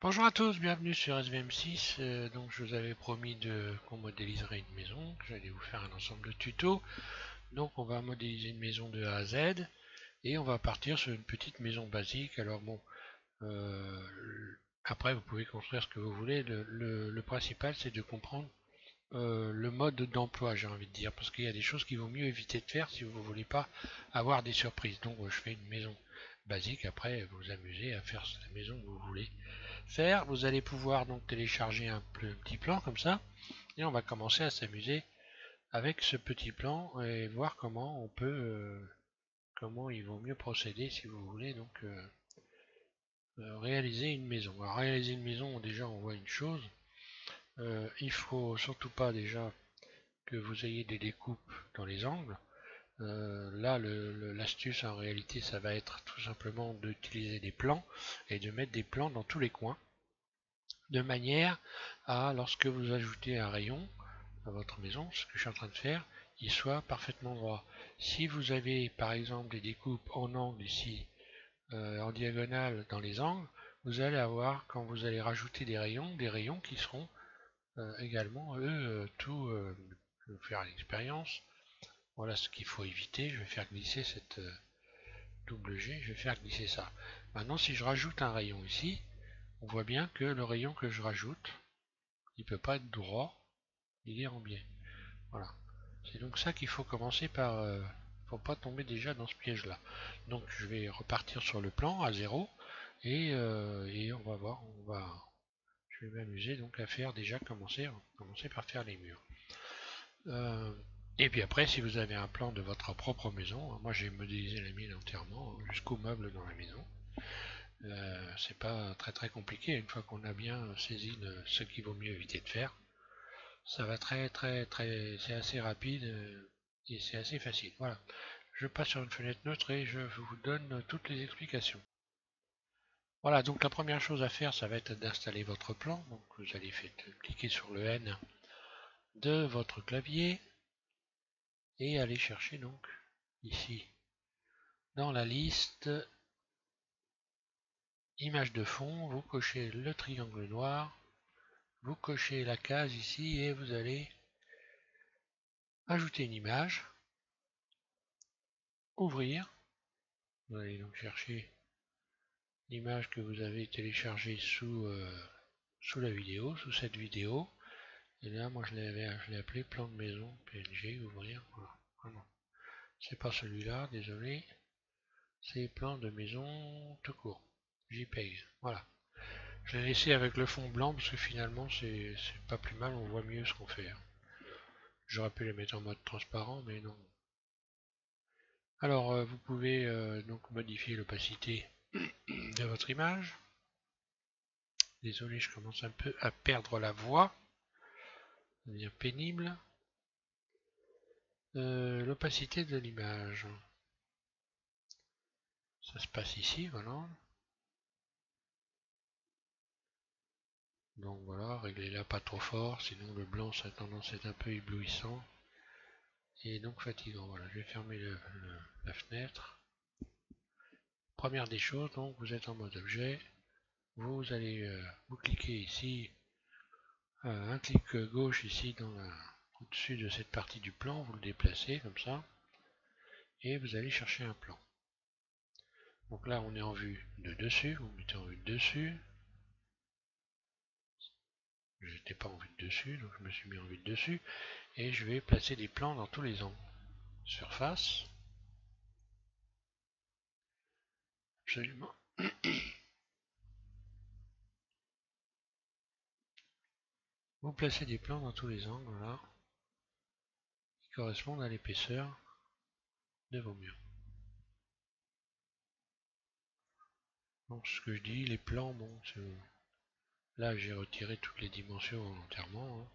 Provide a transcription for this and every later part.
Bonjour à tous, bienvenue sur SVM6. Donc je vous avais promis qu'on modéliserait une maison, que j'allais vous faire un ensemble de tutos. Donc on va modéliser une maison de A à Z et on va partir sur une petite maison basique. Alors bon, euh, après vous pouvez construire ce que vous voulez. Le principal c'est de comprendre le mode d'emploi, j'ai envie de dire, parce qu'il y a des choses qu'il vaut mieux éviter de faire si vous ne voulez pas avoir des surprises. Donc je fais une maison basique, après vous amusez à faire la maison que vous voulez faire. Vous allez pouvoir donc télécharger un petit plan comme ça, et on va commencer à s'amuser avec ce petit plan et voir comment on peut, comment il vaut mieux procéder si vous voulez donc réaliser une maison. Alors réaliser une maison, déjà on voit une chose, il faut surtout pas déjà que vous ayez des découpes dans les angles. Là, l'astuce en réalité, ça va être tout simplement d'utiliser des plans et de mettre des plans dans tous les coins, de manière à, lorsque vous ajoutez un rayon à votre maison, ce que je suis en train de faire, il soit parfaitement droit. Si vous avez par exemple des découpes en angle ici, en diagonale dans les angles, vous allez avoir, quand vous allez rajouter des rayons qui seront également, eux, je vais vous faire l'expérience. Voilà ce qu'il faut éviter. Je vais faire glisser cette double G, je vais faire glisser ça. Maintenant, si je rajoute un rayon ici, on voit bien que le rayon que je rajoute, il ne peut pas être droit, il est en biais. Voilà. C'est donc ça qu'il faut commencer par. Faut pas tomber déjà dans ce piège-là. Donc je vais repartir sur le plan à zéro et on va voir. Je vais m'amuser donc à faire déjà commencer par faire les murs. Euh, et puis après, si vous avez un plan de votre propre maison, moi j'ai modélisé la mienne entièrement jusqu'au meuble dans la maison. C'est pas très compliqué une fois qu'on a bien saisi ce qu'il vaut mieux éviter de faire. Ça va c'est assez rapide et c'est assez facile. Voilà. Je passe sur une fenêtre neutre et je vous donne toutes les explications. Voilà, donc la première chose à faire, ça va être d'installer votre plan. Donc vous allez cliquer sur le N de votre clavier et aller chercher donc ici dans la liste image de fond, vous cochez le triangle noir, vous cochez la case ici et vous allez ajouter une image, ouvrir, vous allez donc chercher l'image que vous avez téléchargée sous la vidéo, sous cette vidéo. Et là, moi, je l'ai appelé plan de maison, PNG, ouvrir. Voilà. Vraiment. C'est pas celui-là, désolé. C'est plan de maison tout court. JPEG. Voilà. Je l'ai laissé avec le fond blanc parce que finalement, c'est pas plus mal, on voit mieux ce qu'on fait. J'aurais pu les mettre en mode transparent, mais non. Alors, vous pouvez donc modifier l'opacité de votre image. Désolé, je commence un peu à perdre la voix. Ça devient pénible. L'opacité de l'image. Ça se passe ici, voilà. Donc voilà, réglez-la pas trop fort, sinon le blanc ça a tendance à être un peu éblouissant et donc fatigant. Voilà, je vais fermer la fenêtre. Première des choses, donc vous êtes en mode objet, vous allez vous cliquez ici, un clic gauche ici au-dessus de cette partie du plan, vous le déplacez comme ça et vous allez chercher un plan. Donc là on est en vue de dessus, vous mettez en vue de dessus. Je n'étais pas en vue de dessus, donc je me suis mis en vue de dessus et je vais placer des plans dans tous les angles. Surface, absolument. Vous placez des plans dans tous les angles là, qui correspondent à l'épaisseur de vos murs. Donc ce que je dis, les plans, bon, là j'ai retiré toutes les dimensions volontairement.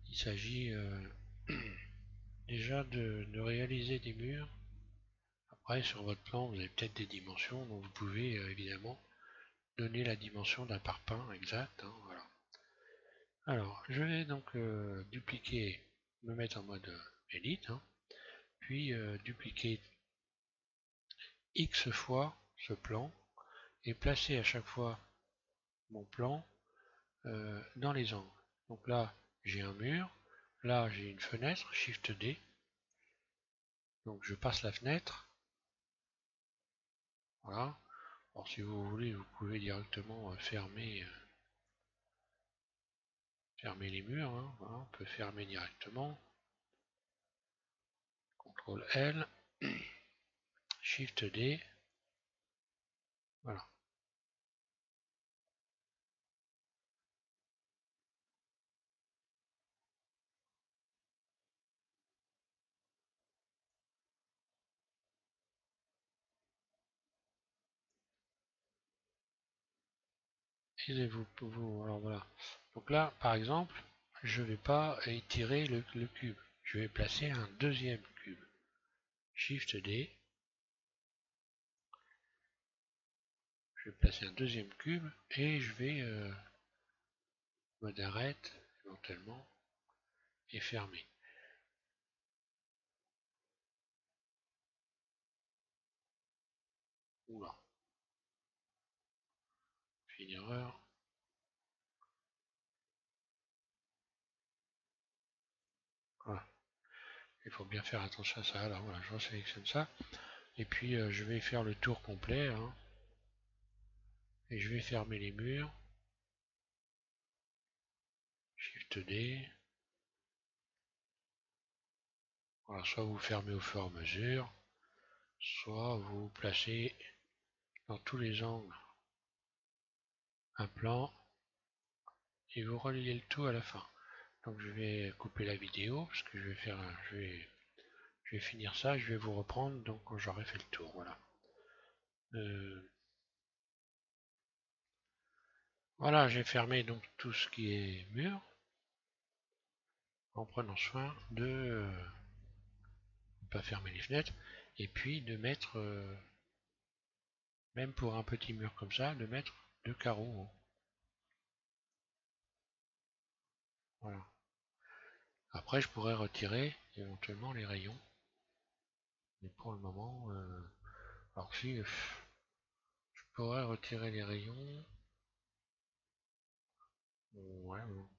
Il s'agit déjà de réaliser des murs. Après sur votre plan vous avez peut-être des dimensions, donc vous pouvez évidemment donner la dimension d'un parpaing exact. Voilà. Alors je vais donc dupliquer, me mettre en mode Edit, puis dupliquer X fois ce plan et placer à chaque fois mon plan dans les angles. Donc là, j'ai un mur, là j'ai une fenêtre, Shift D. Donc je passe la fenêtre. Voilà. Alors si vous voulez, vous pouvez directement fermer les murs. Hein. Voilà, on peut fermer directement. CTRL L, Shift D. Voilà. Et alors voilà. Donc là, par exemple, je ne vais pas étirer le cube. Je vais placer un deuxième cube. Shift D. Je vais placer un deuxième cube et je vais mode arrête éventuellement et fermer. Oula, j'ai une erreur. Voilà. Il faut bien faire attention à ça. Alors voilà, je resélectionne ça. Et puis je vais faire le tour complet. Hein, et je vais fermer les murs. Shift D. Voilà, soit vous fermez au fur et à mesure, soit vous placez dans tous les angles un plan et vous reliez le tout à la fin. Donc je vais couper la vidéo parce que je vais faire je vais finir ça, je vais vous reprendre donc quand j'aurai fait le tour. Voilà. Voilà, j'ai fermé donc tout ce qui est mur en prenant soin de ne pas fermer les fenêtres et puis de mettre même pour un petit mur comme ça, de mettre 2 carreaux. Voilà. Après, je pourrais retirer éventuellement les rayons. Mais pour le moment, alors si je pourrais retirer les rayons, ouais, bon.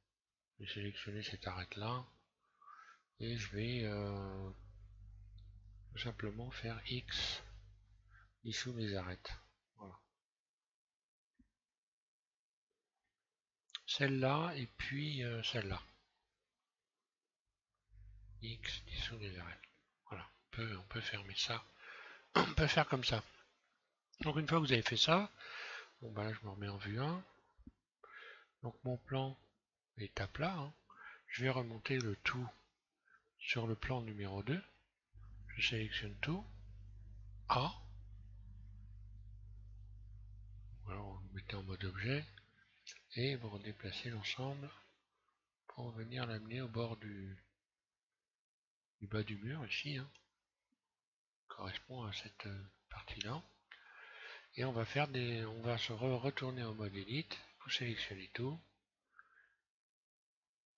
Je vais sélectionner cette arête là et je vais tout simplement faire X dessous mes arêtes. Voilà. Celle-là et puis celle-là. X dessous les arêtes. Voilà, on peut fermer ça. On peut faire comme ça. Donc une fois que vous avez fait ça, bon bah là je me remets en vue 1. Donc mon plan est à plat. Hein. Je vais remonter le tout sur le plan numéro 2. Je sélectionne tout. A. Voilà, vous le mettez en mode objet. Et vous redéplacez l'ensemble pour venir l'amener au bord du bas du mur ici. Hein. Correspond à cette partie-là. Et on va faire on va se retourner en mode édite. Vous sélectionnez tout.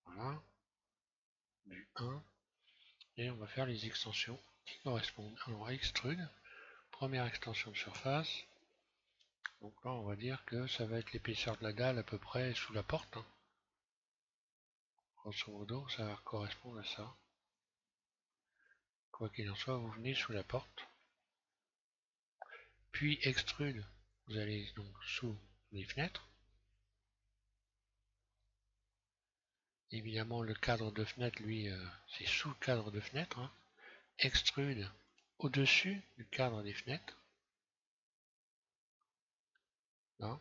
Voilà. Du 1. Et on va faire les extensions qui correspondent. Alors extrude, première extension de surface. Donc là on va dire que ça va être l'épaisseur de la dalle à peu près sous la porte. Hein. Grosso modo, ça va correspondre à ça. Quoi qu'il en soit, vous venez sous la porte. Puis extrude, vous allez donc sous les fenêtres. Évidemment le cadre de fenêtre, lui, c'est sous le cadre de fenêtre. Hein. Extrude au-dessus du cadre des fenêtres. Là.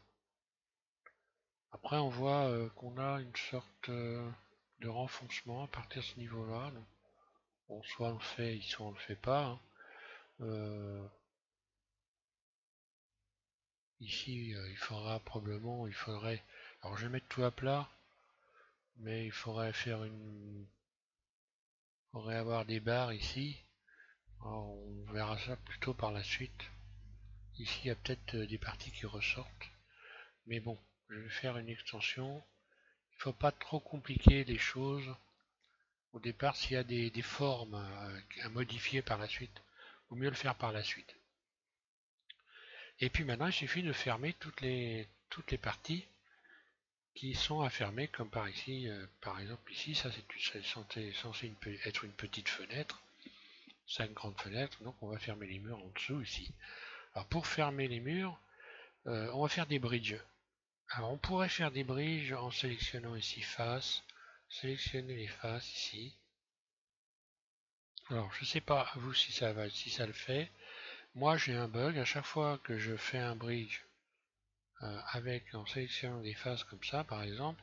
Après, on voit qu'on a une sorte de renfoncement à partir de ce niveau-là. Bon, soit on le fait, soit on le fait pas. Hein. Ici, il faudrait. Alors, je vais mettre tout à plat, mais il faudrait faudrait avoir des barres ici. Alors, on verra ça plutôt par la suite. Ici, il y a peut-être des parties qui ressortent. Mais bon, je vais faire une extension. Il ne faut pas trop compliquer les choses. Au départ, s'il y a des formes à modifier par la suite, il vaut mieux le faire par la suite. Et puis maintenant, il suffit de fermer toutes les parties qui sont à fermer, comme par ici, par exemple ici, ça c'est censé être une petite fenêtre, 5 grandes fenêtres, donc on va fermer les murs en dessous ici. Alors pour fermer les murs, on va faire des bridges. Alors on pourrait faire des bridges en sélectionnant ici face, sélectionner les faces ici. Alors je sais pas vous si ça le fait. Moi j'ai un bug, à chaque fois que je fais un bridge en sélectionnant des faces comme ça par exemple,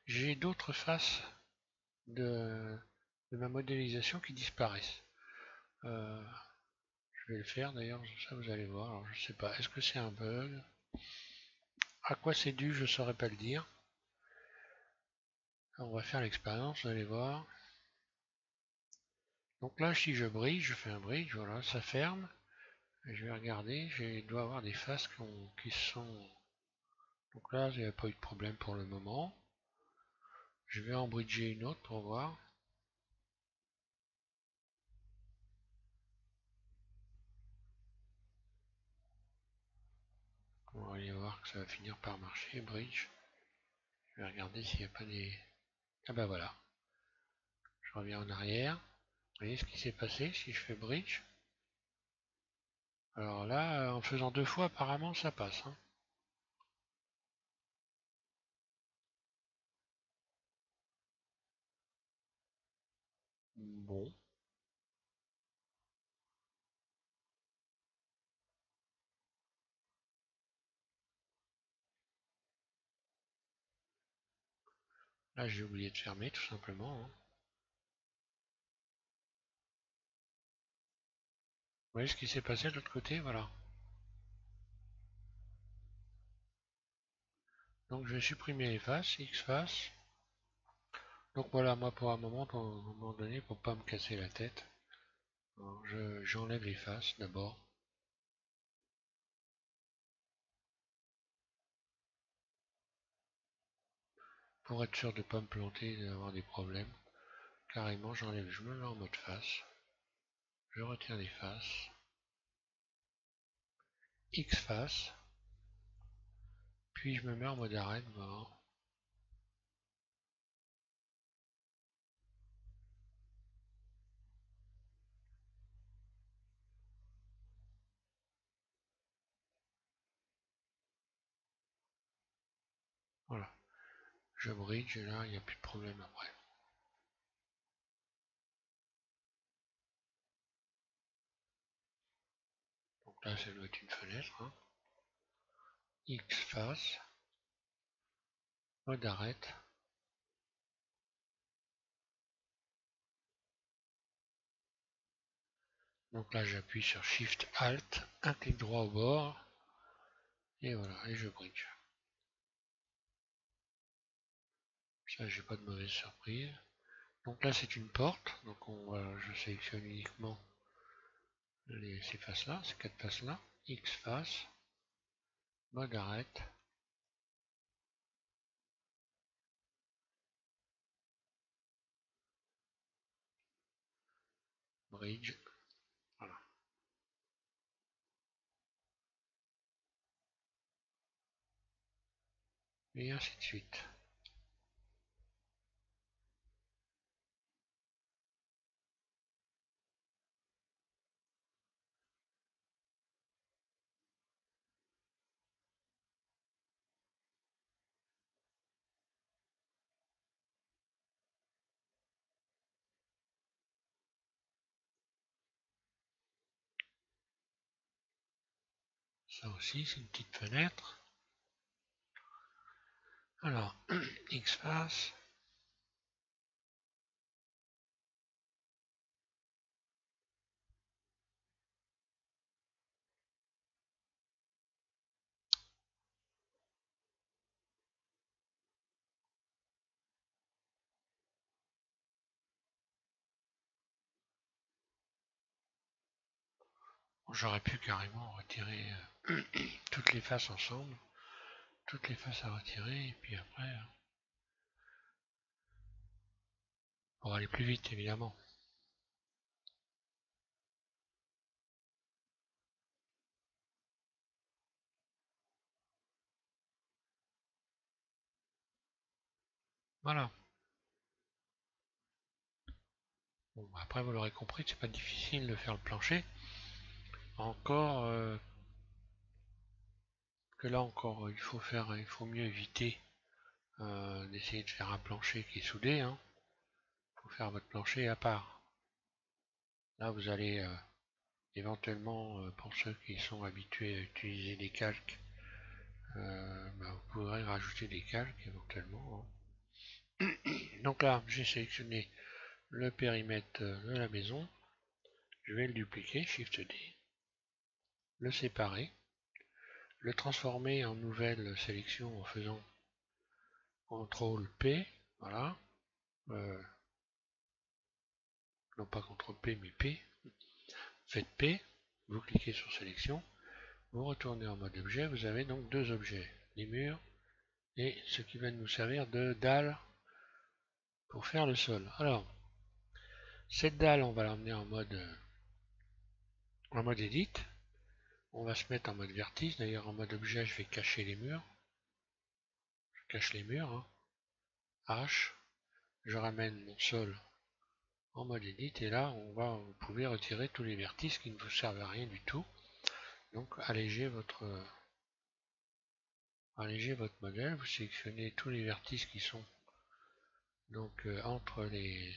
j'ai d'autres faces de ma modélisation qui disparaissent. Euh, je vais le faire d'ailleurs, ça vous allez voir. Alors je sais pas, est-ce que c'est un bug? À quoi c'est dû, je saurais pas le dire. Alors, on va faire l'expérience, vous allez voir. Donc là, si je bridge, je fais un bridge, voilà, ça ferme. Et je vais regarder, je dois avoir des faces qui sont... Donc là, il n'y a pas eu de problème pour le moment. Je vais en bridger une autre pour voir. On va aller voir que ça va finir par marcher, bridge. Je vais regarder s'il n'y a pas des... Ah bah voilà. Je reviens en arrière. Vous voyez ce qui s'est passé si je fais bridge? Alors là, en faisant 2 fois, apparemment, ça passe, hein. Bon. Là, j'ai oublié de fermer, tout simplement, hein. Vous voyez ce qui s'est passé de l'autre côté? Voilà. Donc je vais supprimer les faces, X face. Donc voilà, moi pour un moment donné, pour pas me casser la tête, j'enlève les faces d'abord. Pour être sûr de ne pas me planter et d'avoir des problèmes. Carrément, j'enlève, je me mets en mode face. Je retire les faces. X face. Puis je me mets en mode arrêt de mort. Voilà. Je bridge et là, il n'y a plus de problème après. Donc là, ça doit être une fenêtre, hein. X face. Mode arrêt. Donc là, j'appuie sur Shift Alt, un clic droit au bord. Et voilà, et je bridge. Ça, j'ai pas de mauvaise surprise. Donc là, c'est une porte. Donc je sélectionne uniquement ces faces-là, ces 4 faces-là. X face, mode arrêt, bridge, voilà. Et ainsi de suite. Ça aussi, c'est une petite fenêtre. Alors, X face. J'aurais pu carrément retirer toutes les faces ensemble. Toutes les faces à retirer, et puis après, pour aller plus vite, évidemment. Voilà. Bon, après vous l'aurez compris, c'est pas difficile de faire le plancher. Encore que là encore, il faut mieux éviter d'essayer de faire un plancher qui est soudé. Hein. Il faut faire votre plancher à part. Là vous allez éventuellement, pour ceux qui sont habitués à utiliser des calques, vous pourrez rajouter des calques éventuellement. Hein. Donc là, j'ai sélectionné le périmètre de la maison. Je vais le dupliquer, Shift D, le séparer, le transformer en nouvelle sélection en faisant CTRL P, voilà, non pas CTRL P mais P, faites P, vous cliquez sur sélection, vous retournez en mode objet, vous avez donc deux objets, les murs et ce qui va nous servir de dalle pour faire le sol. Alors, cette dalle, on va l'emmener en mode edit, on va se mettre en mode vertice, d'ailleurs en mode objet je vais cacher les murs, je cache les murs, hein. H, je ramène mon sol en mode edit et là vous pouvez retirer tous les vertices qui ne vous servent à rien du tout. Donc allégez votre modèle, vous sélectionnez tous les vertices qui sont donc entre les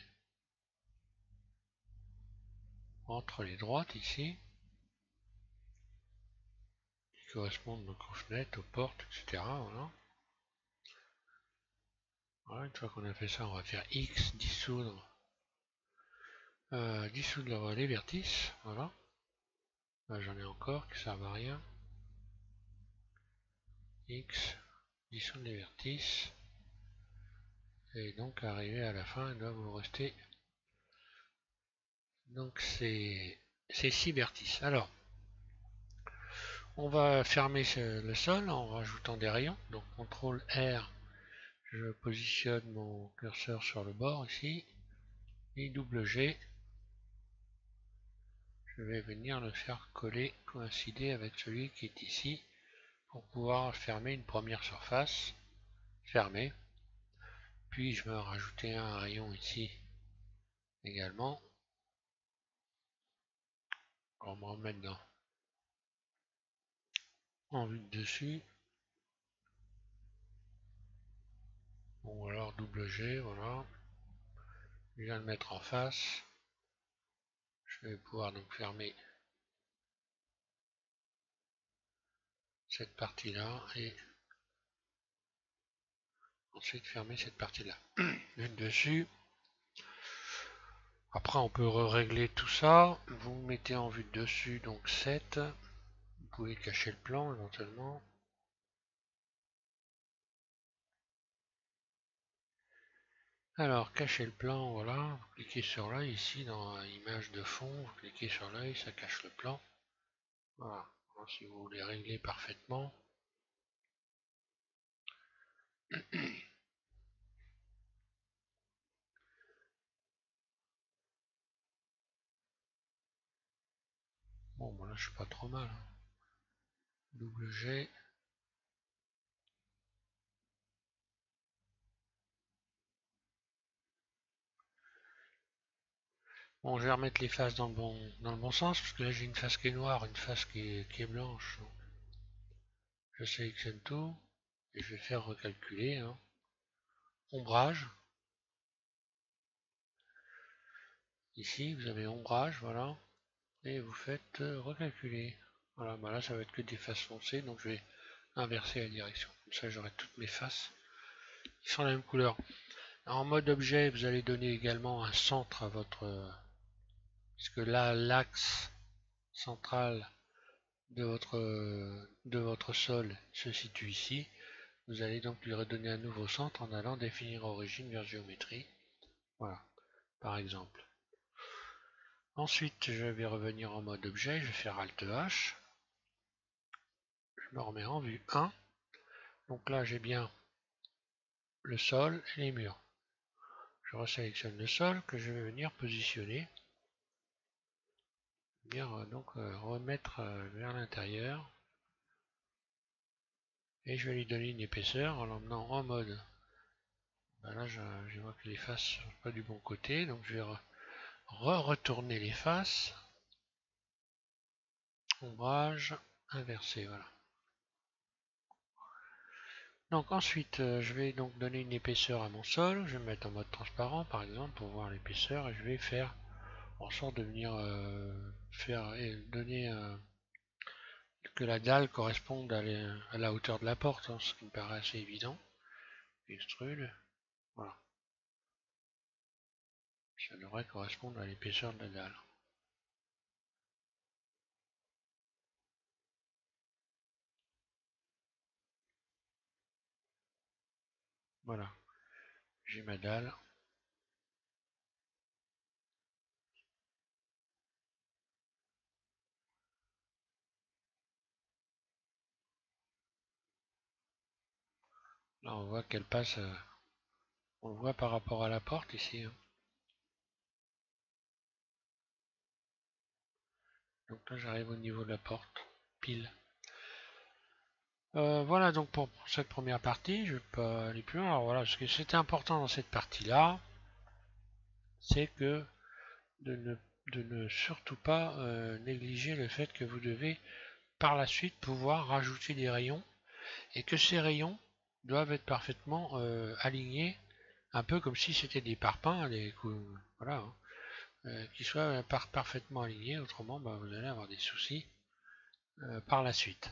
droites ici, qui correspondent donc aux fenêtres, aux portes, etc. Voilà. Voilà, une fois qu'on a fait ça, on va faire X, dissoudre les vertices, voilà. Là j'en ai encore qui servent à rien. X, dissoudre les vertices. Et donc arrivé à la fin, il doit vous rester donc ces 6 vertices. Alors, on va fermer le sol en rajoutant des rayons. Donc CTRL R, je positionne mon curseur sur le bord ici. Et double G, je vais venir le faire coller, coïncider avec celui qui est ici pour pouvoir fermer une première surface. Fermer. Puis je vais rajouter un rayon ici également. On va me remettre en vue de dessus. Bon alors double G, voilà. Je viens le mettre en face. Je vais pouvoir donc fermer cette partie là et ensuite fermer cette partie là. Une dessus. Après on peut régler tout ça. Vous mettez en vue de dessus donc 7. Vous pouvez cacher le plan éventuellement. Alors cacher le plan, voilà. Vous cliquez sur l'œil ici dans image de fond. Vous cliquez sur l'œil, ça cache le plan. Voilà. Alors, si vous voulez régler parfaitement. Bon, là je suis pas trop mal. Hein. Double G. Bon, je vais remettre les faces dans le bon sens, parce que là j'ai une face qui est noire, une face qui est blanche. Donc, je sélectionne tout, et je vais faire recalculer. Hein. Ombrage. Ici, vous avez ombrage, voilà. Et vous faites recalculer. Voilà, bah là ça va être que des faces foncées, donc je vais inverser la direction. Comme ça j'aurai toutes mes faces qui sont la même couleur. Alors, en mode objet, vous allez donner également un centre à votre... puisque là, l'axe central de votre sol se situe ici. Vous allez donc lui redonner un nouveau centre en allant définir origine vers géométrie. Voilà, par exemple. Ensuite, je vais revenir en mode objet, je vais faire Alt H. Je me remets en vue 1. Donc là, j'ai bien le sol et les murs. Je resélectionne le sol que je vais venir positionner. Donc remettre vers l'intérieur. Et je vais lui donner une épaisseur en l'emmenant en mode Ben là, je vois que les faces sont pas du bon côté, donc je vais retourner les faces. Ombrage, inversé, voilà. Donc ensuite, je vais donc donner une épaisseur à mon sol. Je vais me mettre en mode transparent, par exemple, pour voir l'épaisseur, et je vais faire en sorte de venir donner que la dalle corresponde à la hauteur de la porte, hein, ce qui me paraît assez évident. Extrude, voilà. Ça devrait correspondre à l'épaisseur de la dalle. Voilà, j'ai ma dalle. Là, on voit qu'elle passe, on le voit par rapport à la porte ici, hein. Donc là, j'arrive au niveau de la porte, pile. Voilà donc pour cette première partie, je vais pas aller plus loin. Alors voilà, ce que c'était important dans cette partie-là, c'est que de ne, de ne surtout pas négliger le fait que vous devez par la suite pouvoir rajouter des rayons et que ces rayons doivent être parfaitement alignés, un peu comme si c'était des parpaings, voilà, hein, qui soient parfaitement alignés, autrement bah, vous allez avoir des soucis par la suite.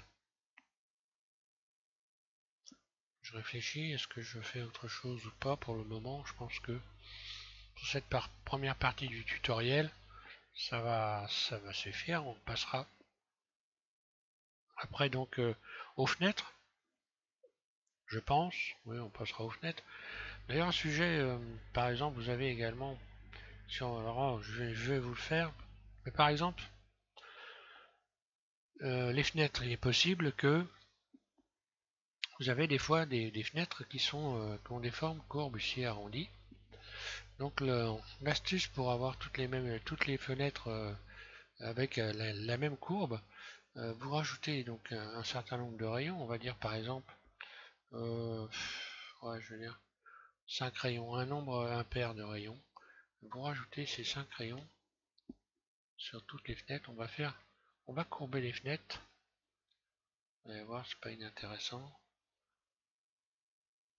Je réfléchis, est-ce que je fais autre chose ou pas pour le moment? Je pense que pour cette première partie du tutoriel, ça va suffire. On passera après donc aux fenêtres, je pense. Oui, on passera aux fenêtres. D'ailleurs, un sujet, par exemple, vous avez également, si on, alors, je vais vous le faire, mais par exemple, les fenêtres, il est possible que vous avez des fois des fenêtres qui ont des formes courbes ici arrondies. Donc l'astuce pour avoir toutes les fenêtres avec la même courbe, vous rajoutez donc un certain nombre de rayons, on va dire par exemple, ouais, je veux dire 5 rayons, un nombre impair de rayons. Vous rajoutez ces 5 rayons sur toutes les fenêtres. On va courber les fenêtres. Vous allez voir, c'est pas inintéressant.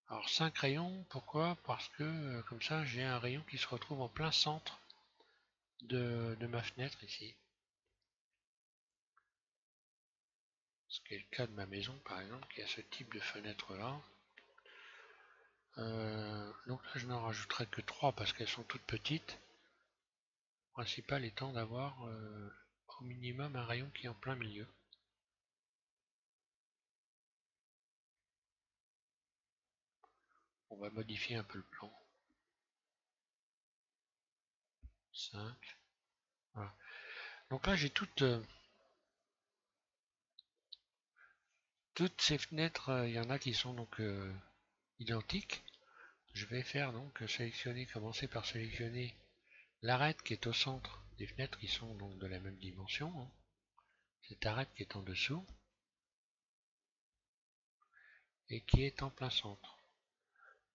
Alors 5 rayons, pourquoi? Parce que comme ça j'ai un rayon qui se retrouve en plein centre de ma fenêtre ici. Ce qui est le cas de ma maison par exemple, qui a ce type de fenêtre là. Donc là je n'en rajouterai que 3 parce qu'elles sont toutes petites. Le principal étant d'avoir au minimum un rayon qui est en plein milieu. On va modifier un peu le plan. 5. Voilà. Donc là j'ai toutes ces fenêtres, il y en a qui sont donc identiques. Je vais faire donc commencer par sélectionner l'arête qui est au centre des fenêtres qui sont donc de la même dimension, hein. Cette arête qui est en dessous et qui est en plein centre.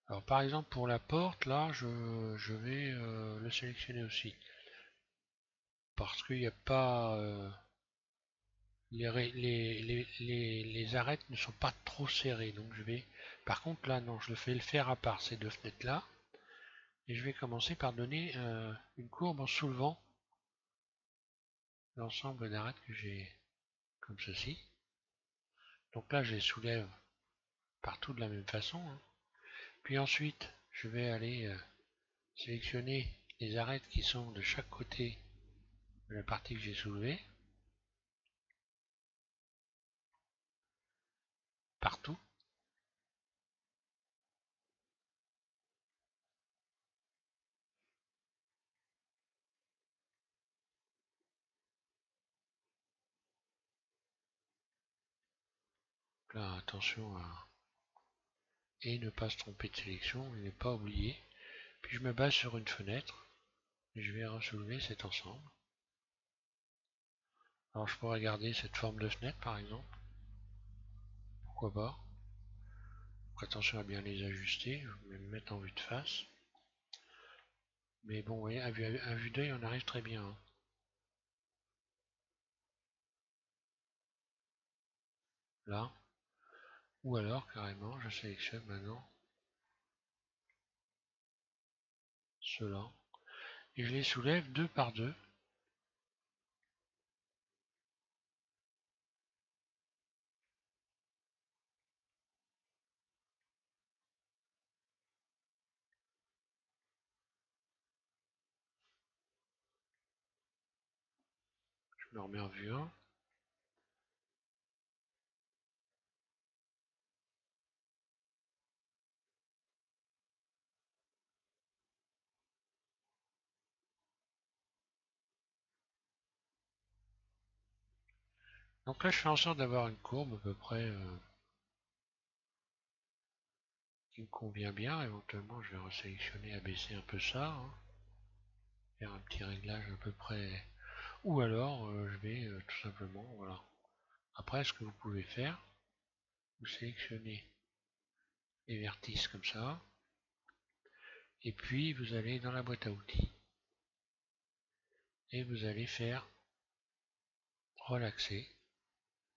Alors par exemple pour la porte, là je vais le sélectionner aussi. Parce qu'il n'y a pas... les arêtes ne sont pas trop serrées. Donc je vais... Par contre là non, je vais le faire à part ces deux fenêtres là. Et je vais commencer par donner une courbe en soulevant l'ensemble d'arêtes que j'ai comme ceci. Donc là je les soulève partout de la même façon, hein. Puis ensuite je vais aller sélectionner les arêtes qui sont de chaque côté de la partie que j'ai soulevée, partout. Là attention à... Et ne pas se tromper de sélection, et ne pas oublier. Puis je me base sur une fenêtre, et je vais ressoulever cet ensemble. Alors je pourrais garder cette forme de fenêtre par exemple, pourquoi pas. Attention à bien les ajuster, je vais me mettre en vue de face. Mais bon, vous voyez, à vue d'œil, on arrive très bien, hein. Là. Ou alors, carrément, je sélectionne maintenant ceux-là. Et je les soulève deux par deux. Je me remets en vue 1. Donc là, je fais en sorte d'avoir une courbe à peu près qui me convient bien. Éventuellement, je vais resélectionner, abaisser un peu ça, hein. Faire un petit réglage à peu près. Ou alors, je vais tout simplement, voilà. Après, ce que vous pouvez faire, vous sélectionnez les vertices comme ça. Et puis, vous allez dans la boîte à outils. Et vous allez faire relaxer.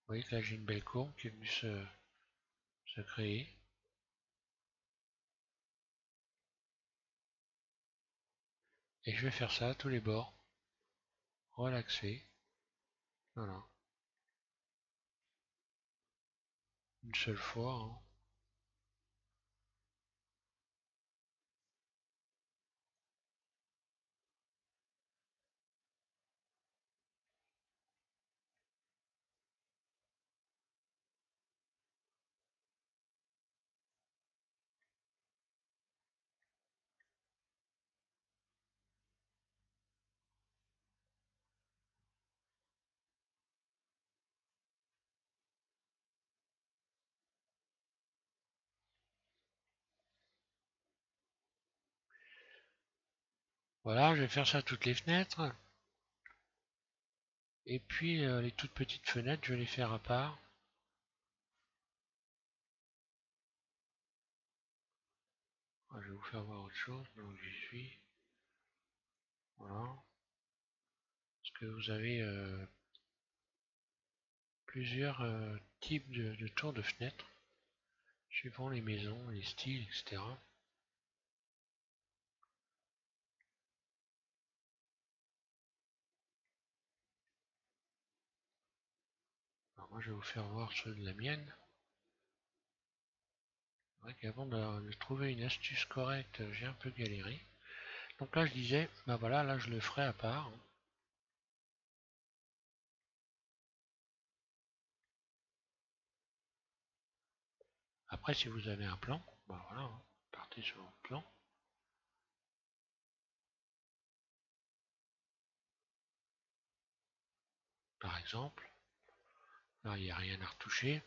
Vous voyez que là, j'ai une belle courbe qui est venue se créer. Et je vais faire ça à tous les bords. Relaxer. Voilà. Une seule fois, hein. Voilà, je vais faire ça à toutes les fenêtres. Et puis les toutes petites fenêtres, je vais les faire à part. Je vais vous faire voir autre chose, donc j'y suis. Voilà. Parce que vous avez plusieurs types de tours de fenêtres, suivant les maisons, les styles, etc. Alors moi je vais vous faire voir ceux de la mienne. C'est vrai qu'avant de trouver une astuce correcte, j'ai un peu galéré. Donc là je disais, bah voilà, là je le ferai à part, hein. Après si vous avez un plan, bah voilà, hein, partez sur votre plan. Par exemple, là il n'y a rien à retoucher.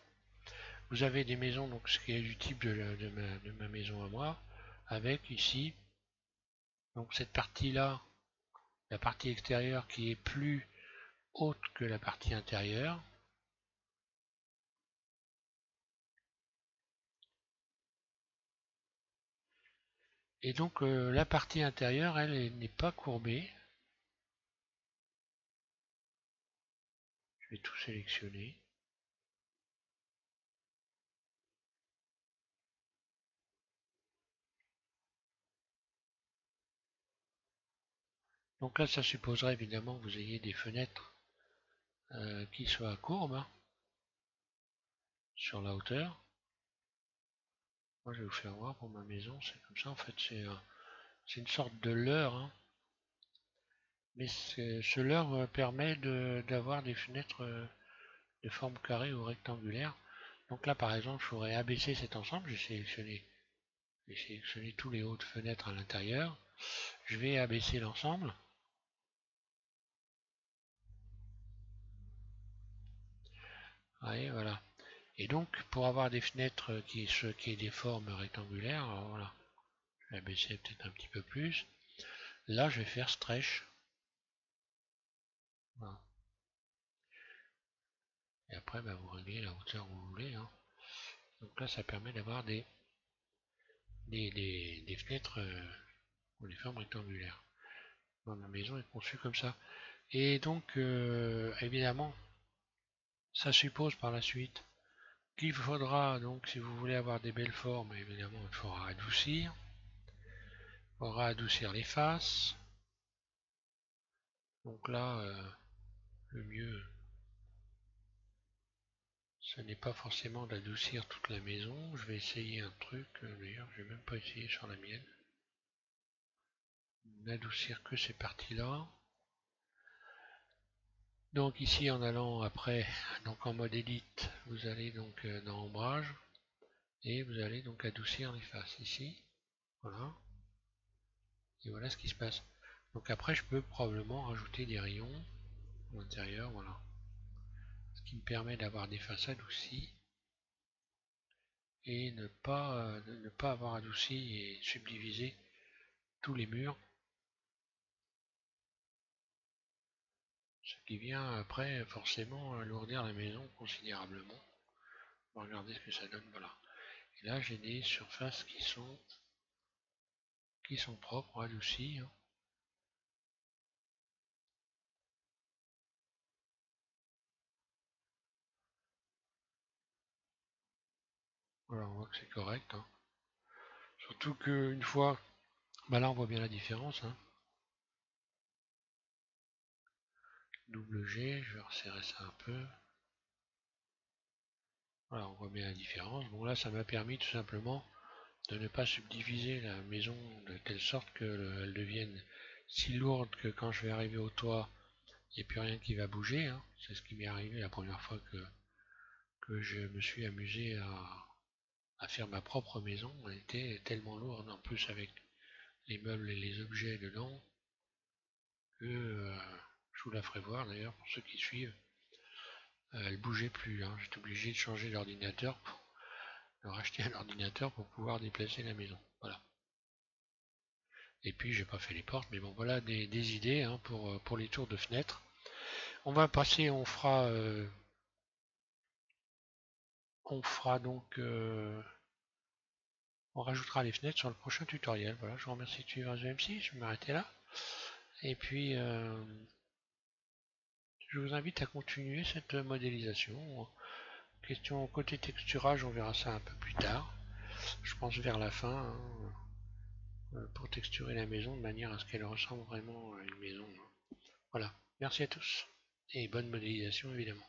Vous avez des maisons, donc ce qui est du type de ma maison à moi, avec ici, donc cette partie-là, la partie extérieure qui est plus haute que la partie intérieure. Et donc la partie intérieure, elle, n'est pas courbée. Je vais tout sélectionner. Donc là, ça supposerait évidemment que vous ayez des fenêtres qui soient courbes, hein, sur la hauteur. Moi, je vais vous faire voir pour ma maison, c'est comme ça. En fait, c'est une sorte de leurre, hein. Mais ce leurre permet d'avoir des fenêtres de forme carrée ou rectangulaire. Donc là, par exemple, je pourrais abaisser cet ensemble. J'ai sélectionné tous les hauts de fenêtres à l'intérieur. Je vais abaisser l'ensemble. Ouais, voilà. Et donc, pour avoir des fenêtres qui aient des formes rectangulaires, alors voilà, je vais abaisser peut-être un petit peu plus. Là, je vais faire stretch. Voilà. Et après, bah, vous réglez la hauteur que vous voulez, hein. Donc là, ça permet d'avoir des des fenêtres ou des formes rectangulaires. Ma maison est conçue comme ça. Et donc, évidemment, ça suppose par la suite qu'il faudra, donc, si vous voulez avoir des belles formes, évidemment, il faudra adoucir. Il faudra adoucir les faces. Donc là, le mieux, ce n'est pas forcément d'adoucir toute la maison. Je vais essayer un truc, d'ailleurs, je vais même pas essayer sur la mienne. N'adoucir que ces parties-là. Donc ici, en allant après, donc en mode Edit, vous allez donc dans Ombrage et vous allez donc adoucir les faces ici. Voilà. Et voilà ce qui se passe. Donc après, je peux probablement rajouter des rayons à l'intérieur, voilà. Ce qui me permet d'avoir des faces adoucies et ne pas avoir adouci et subdivisé tous les murs. Ce qui vient après forcément alourdir la maison considérablement. On va regarder ce que ça donne, voilà. Et là j'ai des surfaces qui sont propres, adoucies, hein. Voilà, on voit que c'est correct, hein. Surtout qu'une fois, bah là on voit bien la différence, hein. Double G, je vais resserrer ça un peu. Voilà, on voit bien la différence. Bon là ça m'a permis tout simplement de ne pas subdiviser la maison de telle sorte qu'elle devienne si lourde que quand je vais arriver au toit, il n'y a plus rien qui va bouger, hein. C'est ce qui m'est arrivé la première fois que je me suis amusé à faire ma propre maison. Elle était tellement lourde en plus avec les meubles et les objets dedans que je vous la ferai voir d'ailleurs pour ceux qui suivent. Elle bougeait plus, hein. J'étais obligé de changer d'ordinateur, de racheter un ordinateur pour pouvoir déplacer la maison. Voilà. Et puis j'ai pas fait les portes, mais bon voilà des idées, hein, pour les tours de fenêtre. On va passer, on fera donc, on rajoutera les fenêtres sur le prochain tutoriel. Voilà, je vous remercie de suivre MC, je vais m'arrêter là. Et puis je vous invite à continuer cette modélisation. Question côté texturage, on verra ça un peu plus tard. Je pense vers la fin, hein, pour texturer la maison de manière à ce qu'elle ressemble vraiment à une maison. Voilà, merci à tous et bonne modélisation évidemment.